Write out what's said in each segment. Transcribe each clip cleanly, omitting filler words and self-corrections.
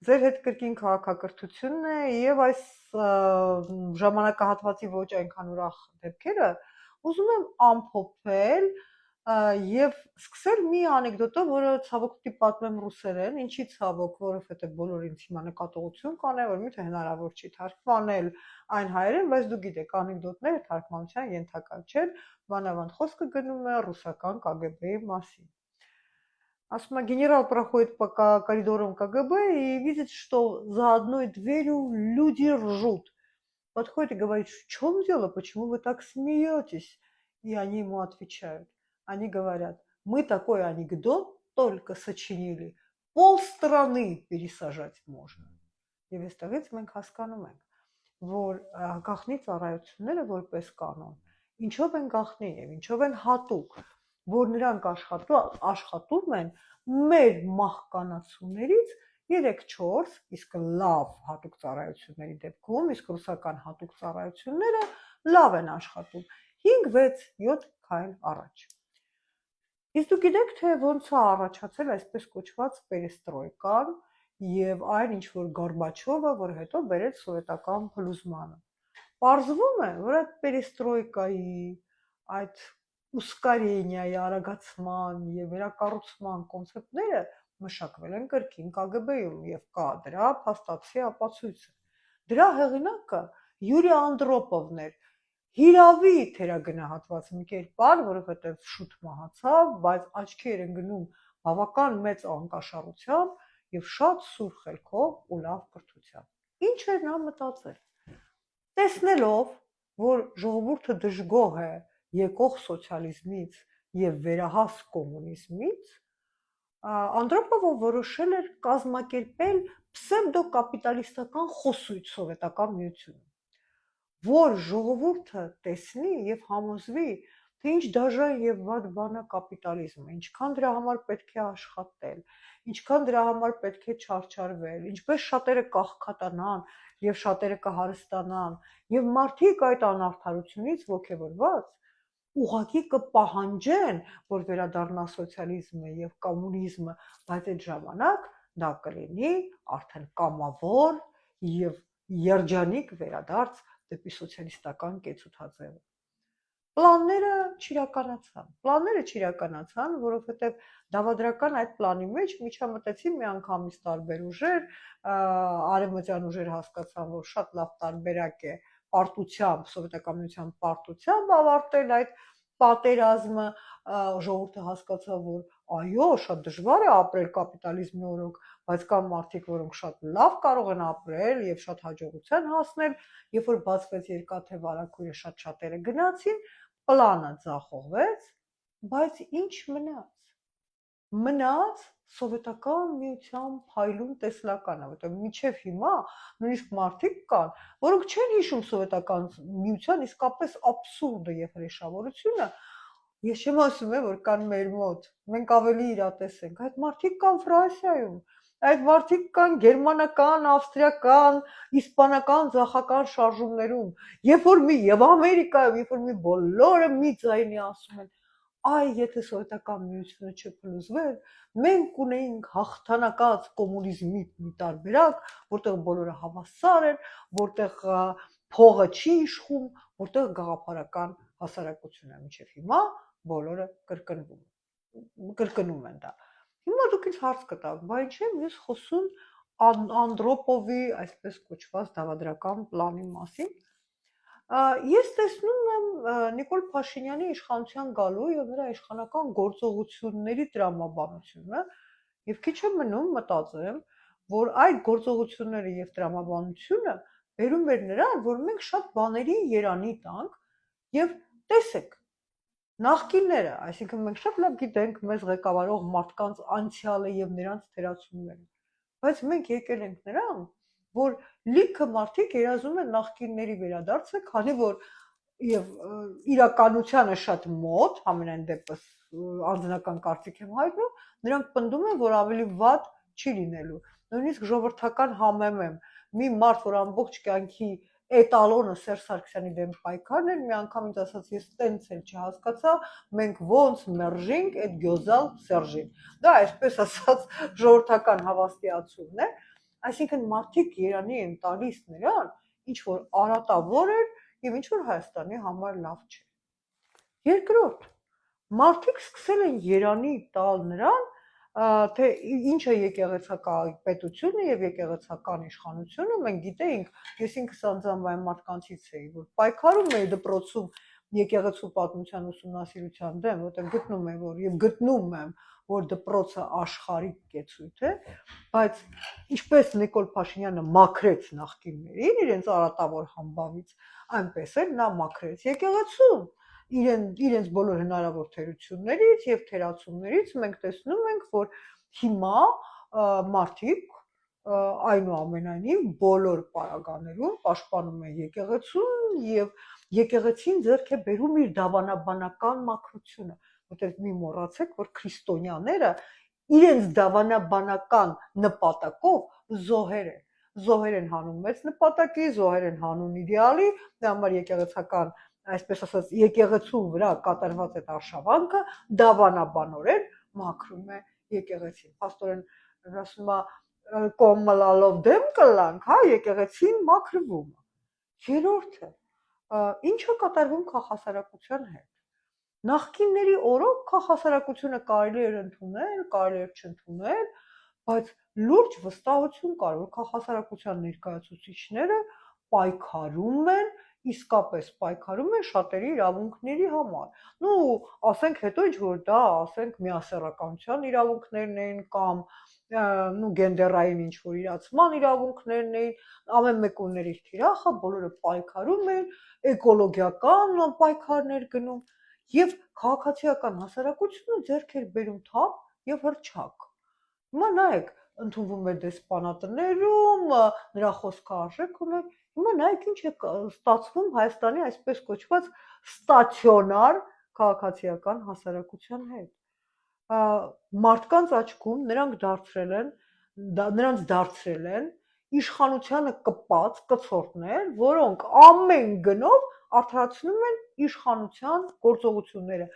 Ձեր հետ կրկին քաղաքակրթությունն է եւ այս ժամանակահատվածի ոչ այնքան ուրախ դեպքերը ուզում եմ ամփոփել եւ սկսել մի անեկդոտով, որը ցավոք պիտի պատմեմ ռուսերեն, ինչի ցավոք, որովհետեւ բոլորը ինձ հիմա նկատողություն կանեն, որ միթե հնարավոր չի թարգմանել այն հայերեն, բայց դուք գիտեք, անեկդոտները թարգմանության ենթակա չեն, մանավանդ խոսքը гնում է ռուսական ԿԳԲ-ի մասին. Асма генерал проходит по коридорам КГБ и видит, что за одной дверью люди ржут. Подходит и говорит, в чем дело, почему вы так смеетесь? И они ему отвечают. Они говорят, мы такой анекдот только сочинили, полстраны пересажать можно. Եվ այստեղից մենք հասկանում ենք, որ գաղտնի ծառայությունները որպես կանոն, ինչով են գաղտնի եւ ինչով են հատուկ, որ նրանք աշխատում են մեր մահկանացուներից 3-4, իսկ լավ հատուկ ծառայությունների դեպքում, իսկ ռուսական հատուկ ծառայությունները լավ են աշխատում 5-6-7 քայլ առաջ։ Իսկ դուք գիտեք, թե ոնց է առաջացել այսպես կոչված պերեստրոյկան եւ այն ինչ որ Գորբաչովը, որ հետո բերեց սովետական փլուզմանը։ Պարզվում է, որ այդ պերեստրոյկայի, այդ ուսկարենիայի արագացման եւ վերակառուցման կոնցեպտները մշակվել են կրկին ԿԳԲ-ում եւ կա դրա փաստացի ապացույցը։ Դրա հեղինակը Յուրի Անդրոպովն էր, հիրավի թերագնահատված մի կերպար, որովհետեւ շուտ մահացավ, բայց աչքեր են գնում բավական մեծ անկաշառությամբ եւ շատ սուր խելքով ու լավ կրթությամբ։ Ինչ էր նա մտածել։ Տեսնելով, որ ժողովուրդը դժգոհ է եկող սոցիալիզմից եւ վերահաս կոմունիզմից, Անդրոպովը որոշել էր կազմակերպել պսևդոկապիտալիստական խոսույթ սովետական միությունում, որ ժողովուրդը տեսնի եւ համոզվի, թե ինչ դաժան եւ վատ բան է կապիտալիզմը, ինչքան դրա համար պետք է աշխատել, ինչքան դրա համար պետք է չարչարվել, ինչպես շատերը կաղքատանան եւ շատերը կհարստանան, եւ մարդիկ այդ անարդարությունից ոգևորված ուղղակի կպահանջեն, որ վերադառնա սոցիալիզմը եւ կոմունիզմը, բայց այդ ժամանակ դա կլինի արդեն կամավոր եւ երջանիկ վերադարձ դեպի սոցիալիստական կեցութաձևը։ Պլանները չիրականացան, որովհետև դավադրական այդ պլանի մեջ միջամտեցին միանգամից տարբեր ուժեր, արևմտյան ուժեր հասկացան, որ շատ լավ տարբերակ է պարտությամբ, սովետական միության պարտությամբ ավարտել այդ պատերազմը, ժողովուրդը հասկացավ, որ այո, շատ դժվար է ապրել կապիտալիզմի օրոք, բայց կան մարդիկ, որոնք շատ լավ կարող են ապրել եւ շատ հաջողության հասնել, երբ որ բացվեց երկաթե վարակույրը, շատ շատերը գնացին, պլանը ձախողվեց, բայց ինչ մնաց։ Մնաց սովետական միության փայլուն տեսլականը, որտեղ մինչև հիմա նույնիսկ մարդիկ կան, որոնք չեն հիշում սովետական միության իսկապես աբսուրդը եւ հրեշավորությունը, ես չեմ ասում որ կան մեր մոտ, մենք ավելի իրատես ենք, այդ մարդիկ կան Ֆրանսիայում, այդ մարդիկ կան գերմանական, ավստրիական, իսպանական ձախական շարժումներում, եւ Ամերիկայում, երբ որ մի բոլորը մի ձայնի ասում են, այ եթե սովետական միությունը չփլուզվեր, մենք ունեինք հաղթանակած կոմունիզմի մի տարբերակ, որտեղ բոլորը հավասար են, որտեղ փողը չի իշխում, որտեղ գաղափարական հասարակություն է, մինչև հիմա բոլորը կրկնում են դա։ Հիմա դուք ինձ հարց կտաք, բայց ինչ եմ ես խոսում Անդրոպովի այսպես կոչված դավադրական պլանի մասին։ Ես տեսնում եմ Նիկոլ Փաշինյանի իշխանության գալու եւ նրա իշխանական գործողությունների տրամաբանությունը եւ քիչ է մնում մտածեմ, որ այդ գործողությունները եւ տրամաբանությունը բերում էր նրան, որ մենք շատ բաների երանի տանք եւ տեսեք նախկինները, այսինքն մենք շատ լավ գիտենք մեզ ղեկավարող մարդկանց անցյալը եւ նրանց թերացումները, բայց մենք եկել ենք նրան, որ լիքը մարդիկ երազում են նախկինների վերադարձը, քանի որ եւ իրականությանը շատ մոտ, համենայն դեպս անձնական կարծիք եմ հայտնում, նրանք պնդում են, որ ավելի վատ չի լինելու։ Նույնիսկ ժողովրդական համեմեմ, մի մարդ, որ ամբողջ կյանքի էտալոնը Սերժ Սարգսյանի դեմ պայքարն էր, մի անգամ ինձ ասաց, ես տենց էլ չհասկացա, մենք ոնց մերժենք այդ գյոզալ Սերժին։ Դա այսպես ասած ժողովրդական հավաստիացումն է, Այսինքն մարդիկ Երանի են տալիս նրան, ինչ որ արատավոր էր եւ ինչ որ Հայաստանի համար լավ չէ։ Երկրորդ, մարդիկ սկսել են Երանի տալ նրան, թե ինչ է եկեղեցական պետությունը եւ եկեղեցական իշխանությունը, մենք գիտեինք, ես ինքս անձամբ այն մարդկանցից էի, որ պայքարում էի դպրոցում եկեղեցու պատմության ուսումնասիրության դեմ, որտեղ գտնում եմ, որ եւ գտնում եմ, որ դպրոցը աշխարհիկ կեցույթ է, բայց ինչպես Նիկոլ Փաշինյանը մաքրեց նախկիններին իրենց արատավոր համբավից, այնպես էլ նա մաքրեց եկեղեցուն իրենց բոլոր հնարավոր թերություններից եւ թերացումներից մենք տեսնում ենք, որ հիմա մարդիկ այնուամենայնիվ բոլոր պարագաներում պաշտպանում են եկեղեցուն եւ եկեղեցին ձեռք է բերում իր դավանաբանական մաքրությունը, որտեղ մի մոռացեք, որ քրիստոնյաները իրենց դավանաբանական նպատակով զոհեր են հանում մեծ նպատակի, զոհեր են հանում իդեալի, դա համար եկեղեցական, այսպես ասած, եկեղեցու վրա կատարված այդ արշավանքը դավանաբանորեն մաքրում է եկեղեցին։ Փաստորեն ասում է կոմլալով դեմ կլանք, հա, եկեղեցին մաքրվում է։ Երրորդը, ինչը կատարվում քաղաքասարակության հետ։ Նախկինների օրոք քաղաքասարակությունը կարելի էր ընդունել, կարելի էր չընդունել, բայց լուրջ վստահություն կար, որ քաղաքասարակության ներկայացուցիչները պայքարում են, իսկապես պայքարում են շատերի իրավունքների համար։ Ну, ասենք հետո ինչ որ դա, ասենք միասեռականության իրավունքներն էին կամ գենդերային ինչ որ իրացման իրավունքներն էին, ամեն մեկ ուներ իր թիրախը, բոլորը պայքարում էին, էկոլոգիական պայքարներ գնում եւ քաղաքացիական հասարակությունը ձեռք էր բերում թափ եւ հռչակ։ Հիմա նայեք, ընդունվում է դեսպանատներում, նրա խոսքը արժեք ուներ, հիմա նայեք ինչ է ստացվում Հայաստանի այսպես կոչված ստացիոնար քաղաքացիական հասարակության հետ։ Մարդկանց աչքում նրանց դարձրել են իշխանությանը կպած կցորդներ, որոնք ամեն գնով արդարացնում են իշխանության գործողությունները,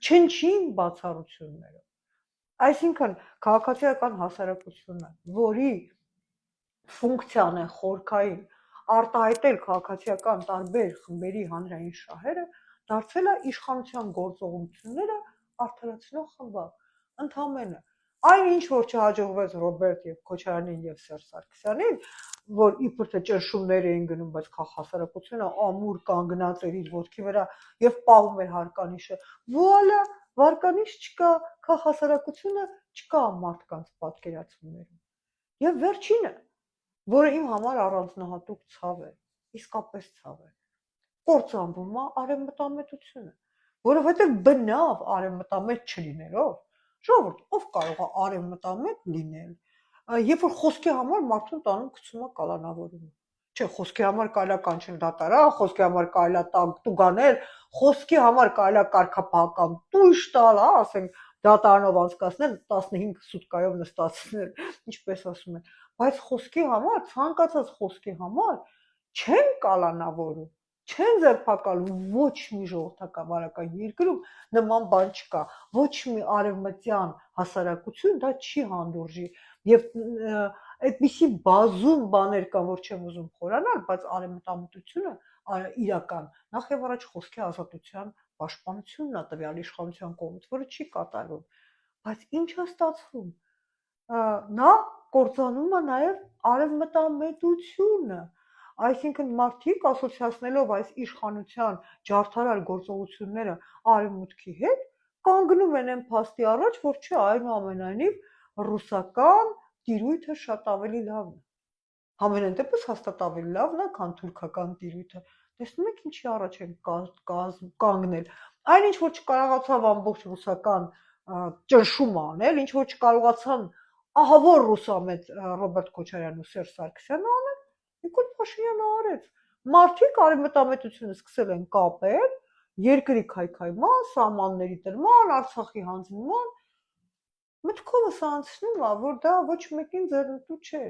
չնչին բացառությունները։ Այսինքն քաղաքացիական հասարակությունը, որի ֆունկցիան է խորքային արտահայտել քաղաքացիական տարբեր խմբերի հանրային շահերը, դարձել է իշխանության գործողությունները արդարացնող խմբակ։ Ընդամենը այն ինչ որ չհաջողվեց Ռոբերտ եւ Քոչարյանին եւ Սերժ Սարգսյանին, որ իբր թե ճնշումներ էին գնում, բայց քաղաքասարակությունը ամուր կանգնած էր իր ոտքի վրա եւ պահում էր հարկանիշը, վուալա, վարկանիշ չկա, քաղաքասարակությունը չկա մարդկանց պատկերացումներում։ Եվ վերջինը, որը իմ համար առանձնահատուկ ցավ է, իսկապես ցավ է, կործանվում է արևմտամետությունը, որովհետեւ բնավ արևմտամետ չլինելով, ժողովուրդ, ով կարող է արևմտամետ լինել, երբ որ խոսքի համար մարդուն տանում գցում է կալանավորումը։ Չէ, խոսքի համար կարելի է կանչել դատարան, խոսքի համար կարելի է տուգանել, խոսքի համար կարելի է կարգապահական տույժ տալ, հա, ասենք դատարանով անցկացնել, 15 սուտկայով նստացնել, ինչպես ասում են, բայց խոսքի համար, ցանկացած խոսքի համար չեն կալանավորում, չեն ձերբակալում, ոչ մի ժողովրդավարական երկրում նման բան չկա, ոչ մի արևմտյան հասարակություն դա չի հանդուրժի եւ այդպիսի բազում բաներ կան, որ չեմ ուզում խորանալ, բայց արևմտամտությունը իրական նախ եւ առաջ խոսքի ազատության պաշտպանությունն է տվյալ իշխանության կողմից, որը չի կատարվում, բայց ինչ է ստացվում, նա կործանում է նաեւ արևմտամետությունը, այսինքն մարդիկ ասոցիացնելով այս իշխանության ջարդարար գործողությունները արևմուտքի հետ, կանգնում են այն փաստի առաջ, որ չէ, այնուամենայնիվ ռուսական տիրույթը շատ ավելի լավն է։ Համենայն դեպս հաստատ ավելի լավն է, քան թուրքական տիրույթը։ Տեսնում եք ինչի առաջ են կանգնել։ Այն ինչ որ չկարողացավ ամբողջ ռուսական ճնշումը անել, ինչ որ չկարողացան ահավոր ռուսամետ Ռոբերտ Քոչարյանն ու Սերժ Սարգսյանը անել, Նիկոլ Փաշինյանը արեց։ Մարդիկ արևմտամետությունը սկսել են կապել երկրի քայքայման, սահմանների տրման, Արցախի հանձնման, մտքովս անցնում է, որ դա ոչ մեկին ձեռնտու չէ,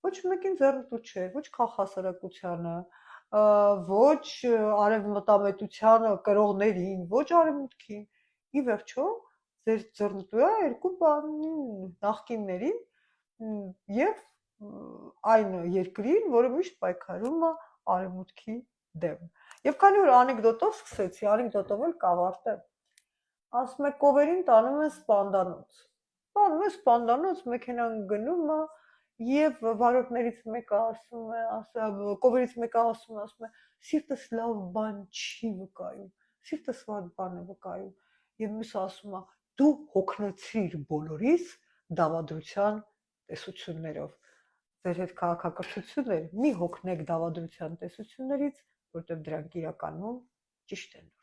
ոչ մեկին ձեռնտու չէ, ոչ քաղաքասարակությանը, ոչ արևմտամետությանը կրողներին, ոչ արևմուտքին։ Ի վերջո, ձեր ձեռնտու է երկու բան նախկիններին եւ այն երկրին, որը միշտ պայքարում է արևմուտքի դեմ։ Եվ քանի որ անեկդոտով սկսեցի, անեկդոտով էլ կավարտեմ։ Ասում է կովերին տանում են սպանդանոց։ Տանում են սպանդանոց, մեքենան գնում է եւ վարորդներից մեկը ասում է, կովերից մեկը ասում է, սիրտս լավ բան չի վկայում, սիրտս վատ բան է վկայում։ Եվ մյուսը ասում է, դու հոգնեցիր բոլորիս դավադրության տեսություններով։ Ձեր հետ քաղաքակրթություններ մի հոգնեք դավադրության տեսություններից, որտեղ դրանք իրականում ճիշտ են։